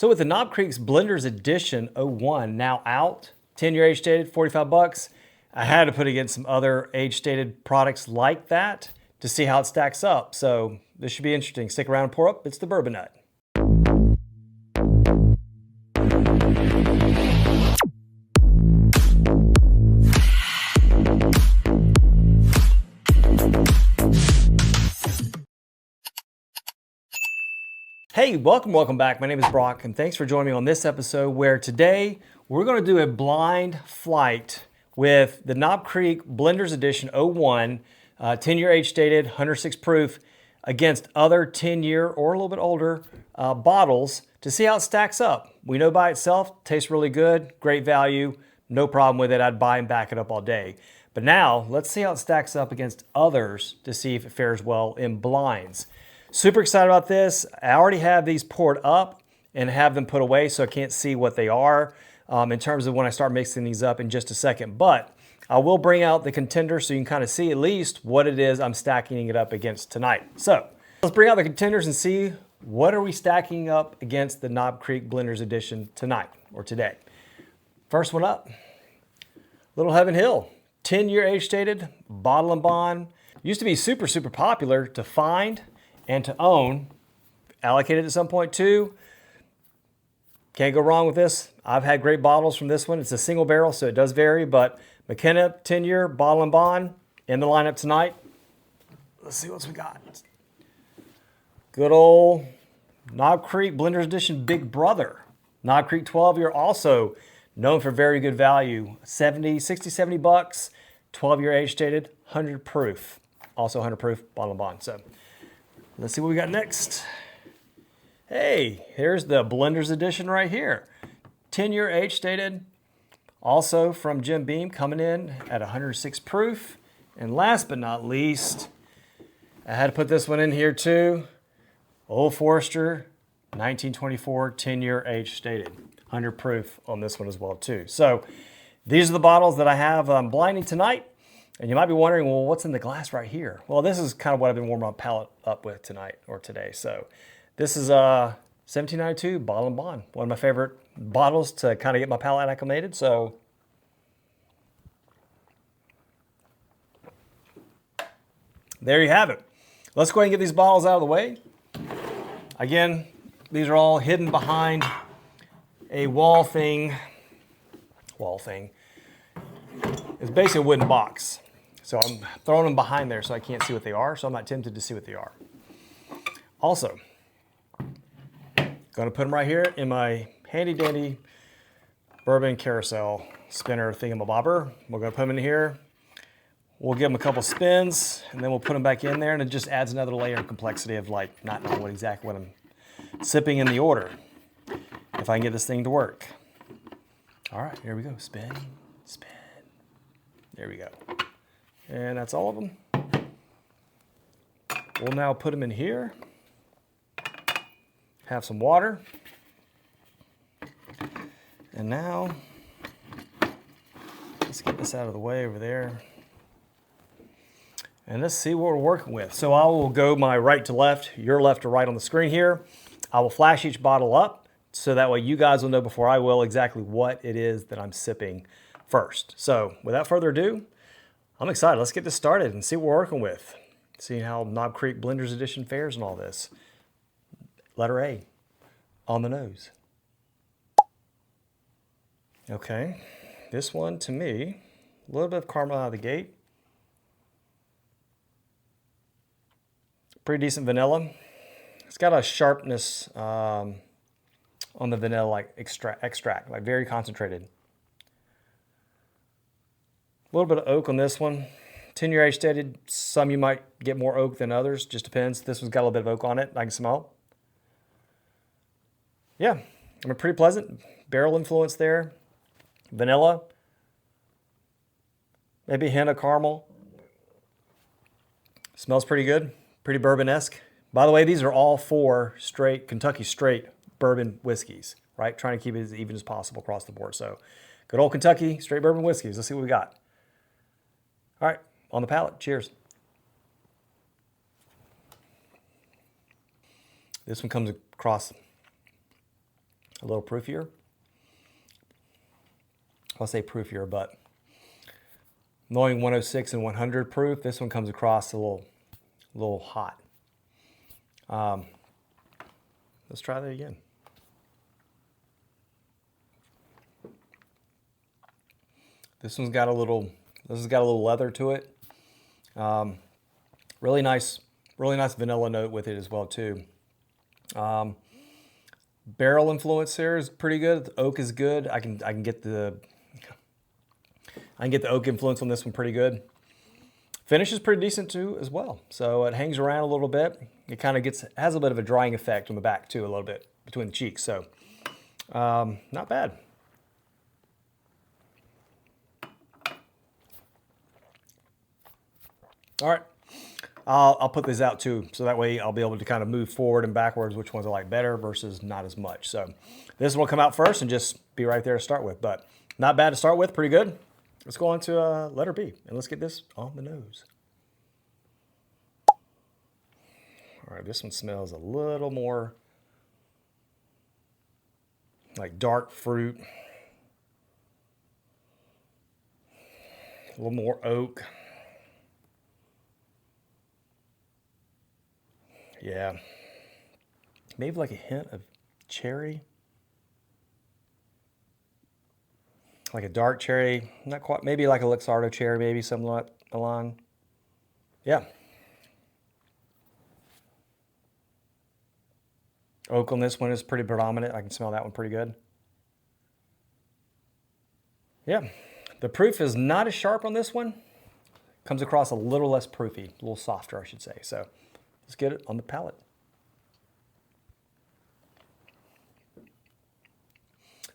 So with the Knob Creek's Blenders Edition 01 now out, 10-year age stated, 45 bucks, I had to put it against some other age stated products like that to see how it stacks up. So this should be interesting. Stick around and pour up. It's the Bourbon Nut. Hey, welcome back. My name is Brock, and thanks for joining me on this episode where today we're going to do a blind flight with the Knob Creek Blenders Edition 01, 10-year age stated, 106 proof, against other 10-year or a little bit older bottles to see how it stacks up. We know by itself, tastes really good, great value, no problem with it. I'd buy and back it up all day. But now, let's see how it stacks up against others to see if it fares well in blinds. Super excited about this. I already have these poured up and have them put away, so I can't see what they are in terms of when I start mixing these up in just a second. But I will bring out the contender so you can kind of see at least what it is I'm stacking it up against tonight. So let's bring out the contenders and see what are we stacking up against the Knob Creek Blenders Edition tonight or today. First one up, Little Heaven Hill, 10-year age stated, bottle and bond. Used to be super popular to find and to own, allocated at some point too. Can't go wrong with this. I've had great bottles from this one. It's a single barrel, so it does vary, but McKenna 10-year bottle and bond in the lineup tonight. Let's see what we got. Good old Knob Creek Blenders Edition Big Brother. Knob Creek 12-year, also known for very good value. 60, 70 bucks, 12-year age stated, 100 proof. Also 100 proof bottle and bond. So let's see what we got next. Hey, here's the Blenders Edition right here. 10-year age stated, also from Jim Beam, coming in at 106 proof. And last but not least, I had to put this one in here too. Old Forester, 1924, 10-year age stated. 100 proof on this one as well too. So these are the bottles that I have blinding tonight. And you might be wondering, well, what's in the glass right here? Well, this is kind of what I've been warming my palate up with tonight or today. So this is 1792 Bottle and Bond, one of my favorite bottles to kind of get my palate acclimated. So there you have it. Let's go ahead and get these bottles out of the way. Again, these are all hidden behind a wall thing. It's basically a wooden box. So I'm throwing them behind there so I can't see what they are, so I'm not tempted to see what they are. Also, going to put them right here in my handy dandy bourbon carousel spinner thingamabobber. We're going to put them in here. We'll give them a couple spins, and then we'll put them back in there, and it just adds another layer of complexity of like not knowing exactly what I'm sipping in the order, if I can get this thing to work. All right, here we go. Spin, spin. There we go. And that's all of them. We'll now put them in here. Have some water. And now, let's get this out of the way over there. And let's see what we're working with. So I will go my right to left, your left to right on the screen here. I will flash each bottle up so that way you guys will know before I will exactly what it is that I'm sipping first. So without further ado, I'm excited. Let's get this started and see what we're working with. See how Knob Creek Blenders Edition fares and all this. Letter A, on the nose. Okay, this one to me, a little bit of caramel out of the gate. Pretty decent vanilla. It's got a sharpness on the vanilla, like extract, like very concentrated. A little bit of oak on this one. 10-year age stated. Some you might get more oak than others. Just depends. This one's got a little bit of oak on it. I can smell. Yeah, I mean, pretty pleasant. Barrel influence there. Vanilla. Maybe a hint of caramel. Smells pretty good. Pretty bourbon-esque. By the way, these are all 4 straight, Kentucky straight bourbon whiskeys, right? Trying to keep it as even as possible across the board. So good old Kentucky straight bourbon whiskeys. Let's see what we got. All right, on the palate. Cheers. This one comes across a little proofier. I'll say proofier, but knowing 106 and 100 proof, this one comes across a little hot. Let's try that again. This has got a little leather to it. Really nice vanilla note with it as well too. Barrel influence there is pretty good. The oak is good. I can get the oak influence on this one pretty good. Finish is pretty decent too as well. So it hangs around a little bit. It kind of has a bit of a drying effect on the back too, a little bit between the cheeks. So not bad. All right, I'll put these out too, so that way I'll be able to kind of move forward and backwards, which ones I like better versus not as much. So this will come out first and just be right there to start with, but not bad to start with, pretty good. Let's go on to letter B, and let's get this on the nose. All right, this one smells a little more like dark fruit, a little more oak. Yeah, maybe like a hint of cherry, like a dark cherry, not quite, maybe like a Luxardo cherry, maybe something like along. Yeah. Oak on this one is pretty predominant. I can smell that one pretty good. Yeah, the proof is not as sharp on this one. Comes across a little less proofy, a little softer, I should say. So let's get it on the palate.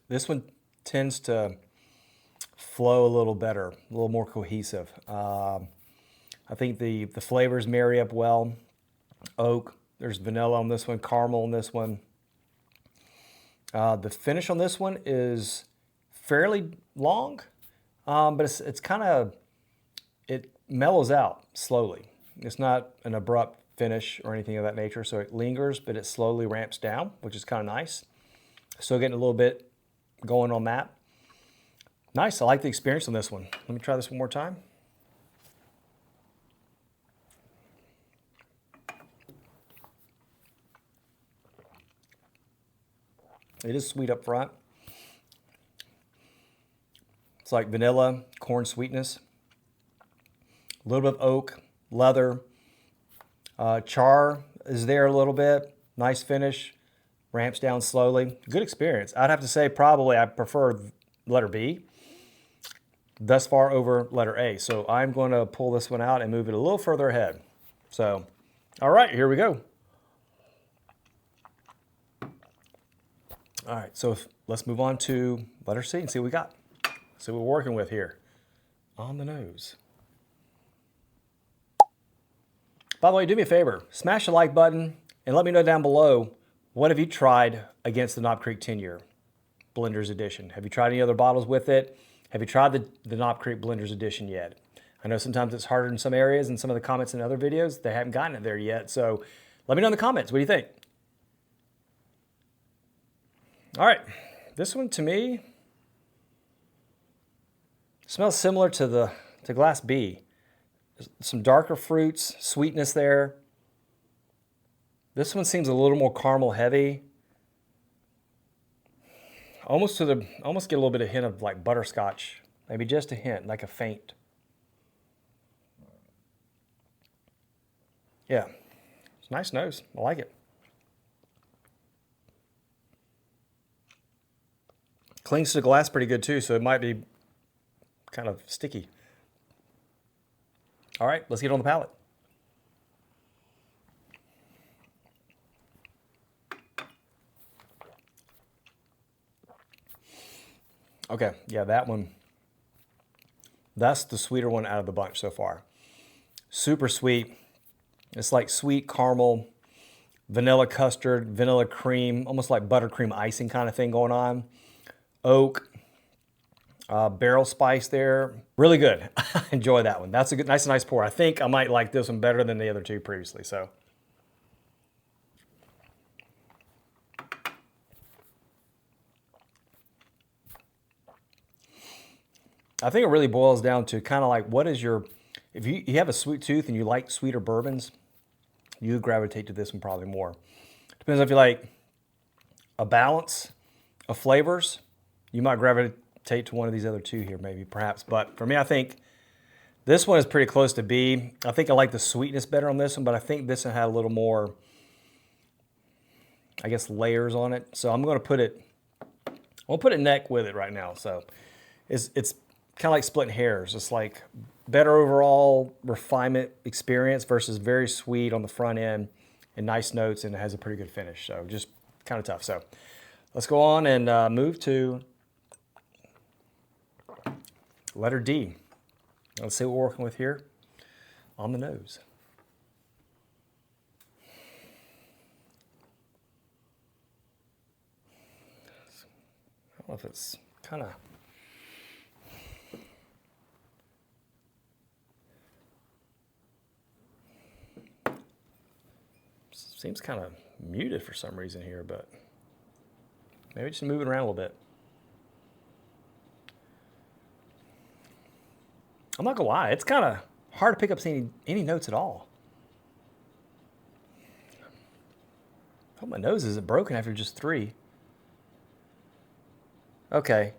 This one tends to flow a little better, a little more cohesive. I think the flavors marry up well. Oak, there's vanilla on this one, caramel on this one. The finish on this one is fairly long, but it's kind of, it mellows out slowly. It's not an abrupt finish or anything of that nature, so it lingers, but it slowly ramps down, which is kind of nice. Still getting a little bit going on that. Nice, I like the experience on this one. Let me try this one more time. It is sweet up front. It's like vanilla, corn sweetness, a little bit of oak, leather, char is there a little bit, nice finish, ramps down slowly. Good experience. I'd have to say probably I prefer letter B thus far over letter A. So I'm going to pull this one out and move it a little further ahead. So, all right, here we go. All right, so let's move on to letter C and see what we got. See what we're working with here on the nose. By the way, do me a favor, smash the like button and let me know down below, what have you tried against the Knob Creek 10-year Blenders Edition? Have you tried any other bottles with it? Have you tried the Knob Creek Blenders Edition yet? I know sometimes it's harder in some areas, and some of the comments in other videos, they haven't gotten it there yet. So let me know in the comments, what do you think? All right, this one to me smells similar to glass B. There's some darker fruits, sweetness there. This one seems a little more caramel heavy. Almost get a little bit of hint of like butterscotch, maybe just a hint, like a faint. Yeah, it's a nice nose. I like it. Clings to the glass pretty good too, so it might be kind of sticky. All right, let's get on the palate. Okay, yeah, that one, that's the sweeter one out of the bunch so far. Super sweet. It's like sweet caramel, vanilla custard, vanilla cream, almost like buttercream icing kind of thing going on. Oak, barrel spice there. Really good. Enjoy that one. That's a good, nice pour. I think I might like this one better than the other two previously, so. I think it really boils down to kind of like what is your, if you have a sweet tooth and you like sweeter bourbons, you gravitate to this one probably more. Depends if you like a balance of flavors, you might gravitate to one of these other two here maybe, perhaps. But for me, I think this one is pretty close to B. I think I like the sweetness better on this one, but I think this one had a little more, I guess, layers on it. So I'm going to put it, I'll put it neck with it right now. So it's kind of like splitting hairs. It's like better overall refinement experience versus very sweet on the front end and nice notes, and it has a pretty good finish. So just kind of tough. So let's go on and move to letter D. Let's see what we're working with here on the nose. I don't know if it's kind of, seems kind of muted for some reason here, but maybe just move it around a little bit. I'm not gonna lie, it's kind of hard to pick up any notes at all. I hope my nose isn't broken after just 3. Okay.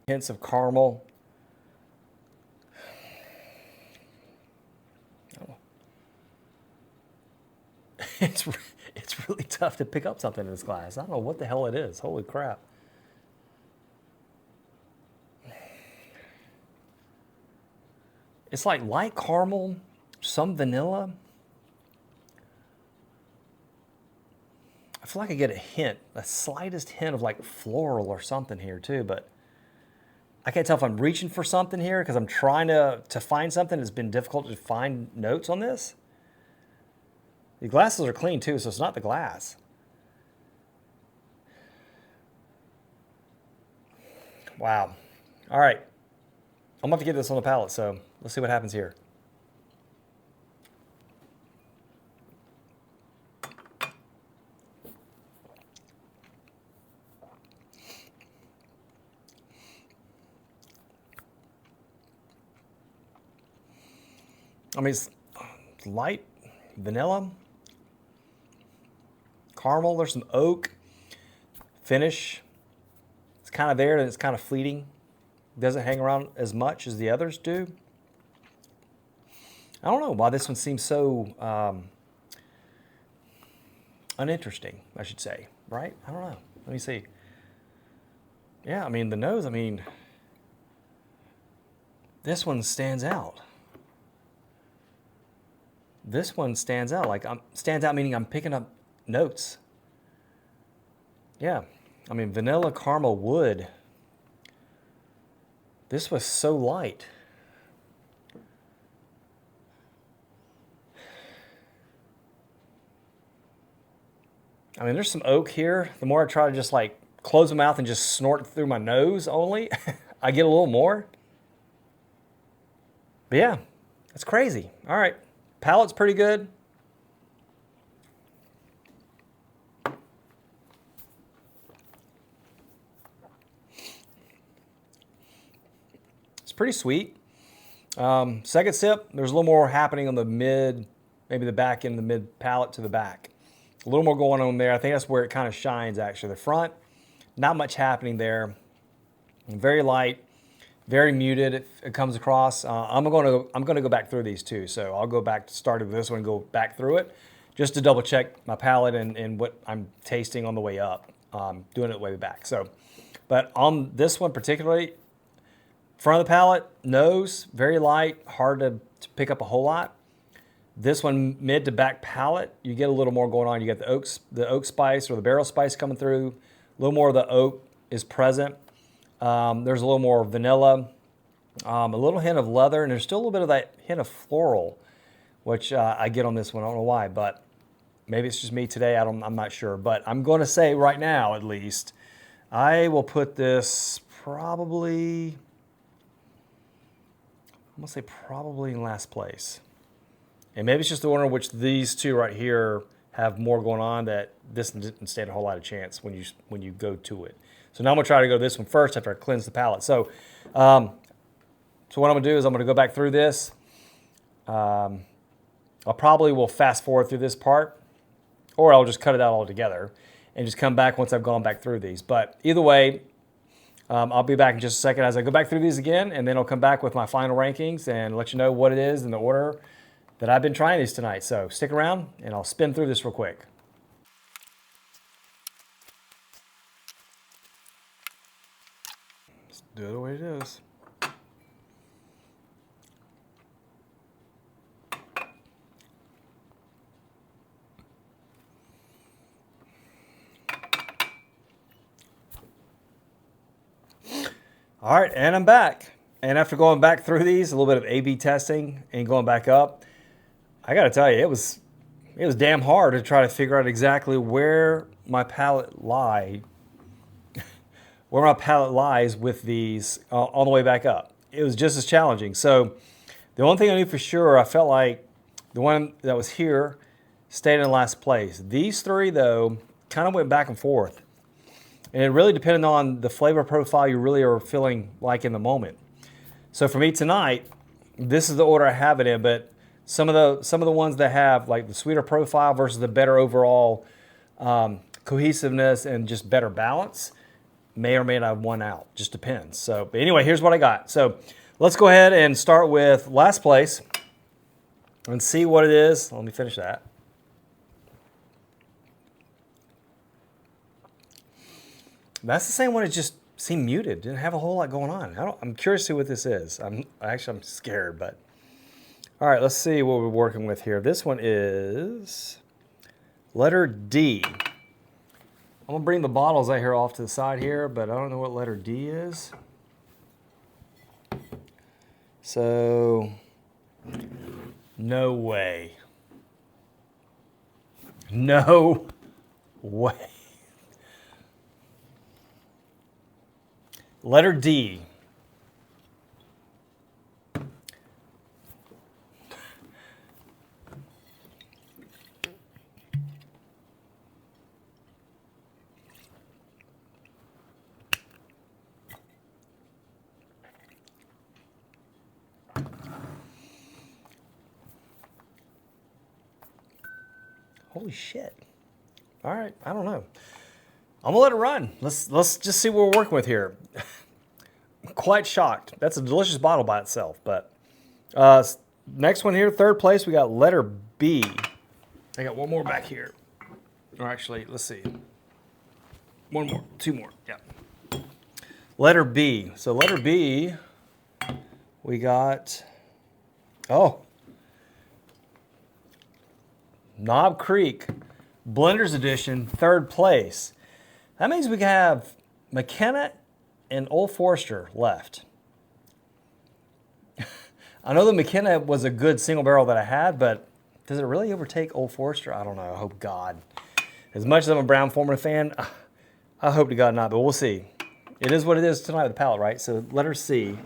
Hints of caramel. Oh. It's really tough to pick up something in this glass. I don't know what the hell it is. Holy crap. It's like light caramel, some vanilla. I feel like I get a hint, a slightest hint of like floral or something here too, but I can't tell if I'm reaching for something here because I'm trying to find something. It's been difficult to find notes on this. The glasses are clean too, so it's not the glass. Wow. All right. I'm about to get this on the palate, so let's see what happens here. I mean, it's light vanilla, caramel, there's some oak, finish. It's kind of there and it's kind of fleeting. Doesn't hang around as much as the others do. I don't know why this one seems so uninteresting, I should say, right? I don't know. Let me see. Yeah, I mean, the nose, I mean, this one stands out. This one stands out, like stands out meaning I'm picking up notes. Yeah, I mean, vanilla, caramel, wood. This was so light. I mean, there's some oak here. The more I try to just like close my mouth and just snort through my nose only, I get a little more. But yeah, that's crazy. All right, palate's pretty good. It's pretty sweet. Second sip, there's a little more happening on the mid, maybe the back end, the mid palate to the back. A little more going on there. I think that's where it kind of shines actually. The front, not much happening there. Very light, very muted. It comes across. I'm gonna go back through these too. So I'll go back to start with this one and go back through it just to double check my palate and what I'm tasting on the way up. Doing it way back. So, but on this one particularly, front of the palate, nose, very light, hard to pick up a whole lot. This one, mid to back palate, you get a little more going on. You get the oak spice or the barrel spice coming through. A little more of the oak is present. There's a little more vanilla, a little hint of leather, and there's still a little bit of that hint of floral, which I get on this one. I don't know why, but maybe it's just me today. I'm not sure. But I'm going to say right now, at least, I will put this probably, I'm going to say probably in last place. And maybe it's just the order in which these two right here have more going on that this didn't stand a whole lot of chance when you go to it. So now I'm gonna try to go to this one first after I cleanse the palate. So what I'm gonna do is I'm gonna go back through this. I probably will fast forward through this part, or I'll just cut it out altogether and just come back once I've gone back through these. But either way, I'll be back in just a second as I go back through these again, and then I'll come back with my final rankings and let you know what it is in the order that I've been trying these tonight. So stick around and I'll spin through this real quick. Let's do it the way it is. All right, and I'm back. And after going back through these, a little bit of A/B testing and going back up, I got to tell you, it was damn hard to try to figure out exactly where my palate lies with these on the way back up. It was just as challenging. So the only thing I knew for sure, I felt like the one that was here stayed in last place. These three, though, kind of went back and forth. And it really depended on the flavor profile you really are feeling like in the moment. So for me tonight, this is the order I have it in, but some of the ones that have like the sweeter profile versus the better overall cohesiveness and just better balance may or may not have won out. Just depends. So, but anyway, here's what I got. So let's go ahead and start with last place and see what it is. Let me finish that. That's the same one. It just seemed muted. Didn't have a whole lot going on. I'm curious to see what this is. I'm scared, but all right. Let's see what we're working with here. This one is letter D. I'm gonna bring the bottles out here off to the side here, but I don't know what letter D is. So no way. No way. Letter D. Holy shit. All right, I don't know. I'm gonna let it run. Let's just see what we're working with here. Quite shocked. That's a delicious bottle by itself. But next one here, third place, we got letter B. I got one more back here. Or actually, let's see. One more, two more. Yeah. Letter B. So letter B, we got, Knob Creek Blenders Edition, third place. That means we have McKenna and Old Forester left. I know the McKenna was a good single barrel that I had, but does it really overtake Old Forester? I don't know. I hope God. As much as I'm a Brown Forman fan, I hope to God not, but we'll see. It is what it is tonight with the palate, right? So letter C.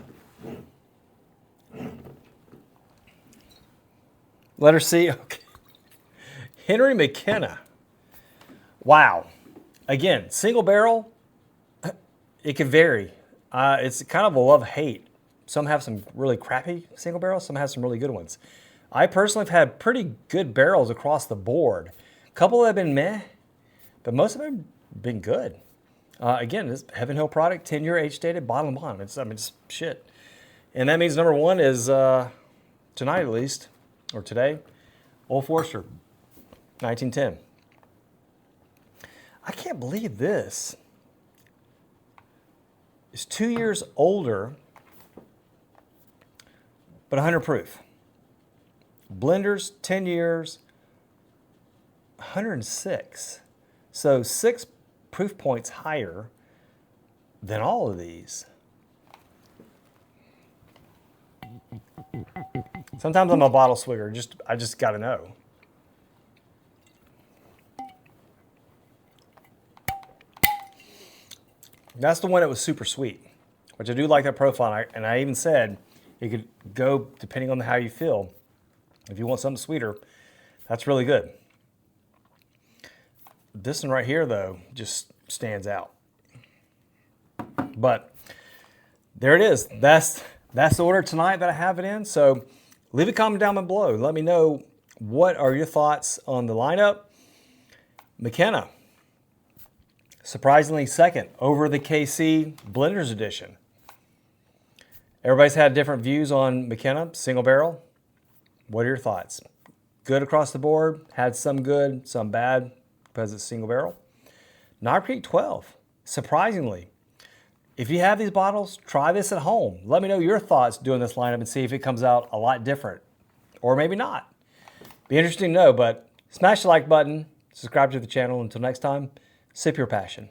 Letter C. Okay. Henry McKenna. Wow. Again, single barrel. It can vary. It's kind of a love-hate. Some have some really crappy single barrels. Some have some really good ones. I personally have had pretty good barrels across the board. A couple have been meh, but most of them have been good. Again, this Heaven Hill product, 10-year age-dated, bottom line. It's shit. And that means number one is, tonight at least, or today, Old Forester, 1910. I can't believe this. It's 2 years older, but 100 proof. Blenders, 10 years, 106. So 6 proof points higher than all of these. Sometimes I'm a bottle swigger. I just got to know. That's the one that was super sweet, which I do like that profile. And I even said it could go depending on how you feel. If you want something sweeter, that's really good. This one right here, though, just stands out. But there it is. That's the order tonight that I have it in. So leave a comment down below. Let me know what are your thoughts on the lineup. McKenna, surprisingly second over the KC Blenders Edition. Everybody's had different views on McKenna, single barrel. What are your thoughts? Good across the board, had some good, some bad because it's single barrel. Knob Creek 12, surprisingly. If you have these bottles, try this at home. Let me know your thoughts doing this lineup and see if it comes out a lot different or maybe not. Be interesting to know, but smash the like button, subscribe to the channel. Until next time, sip your passion.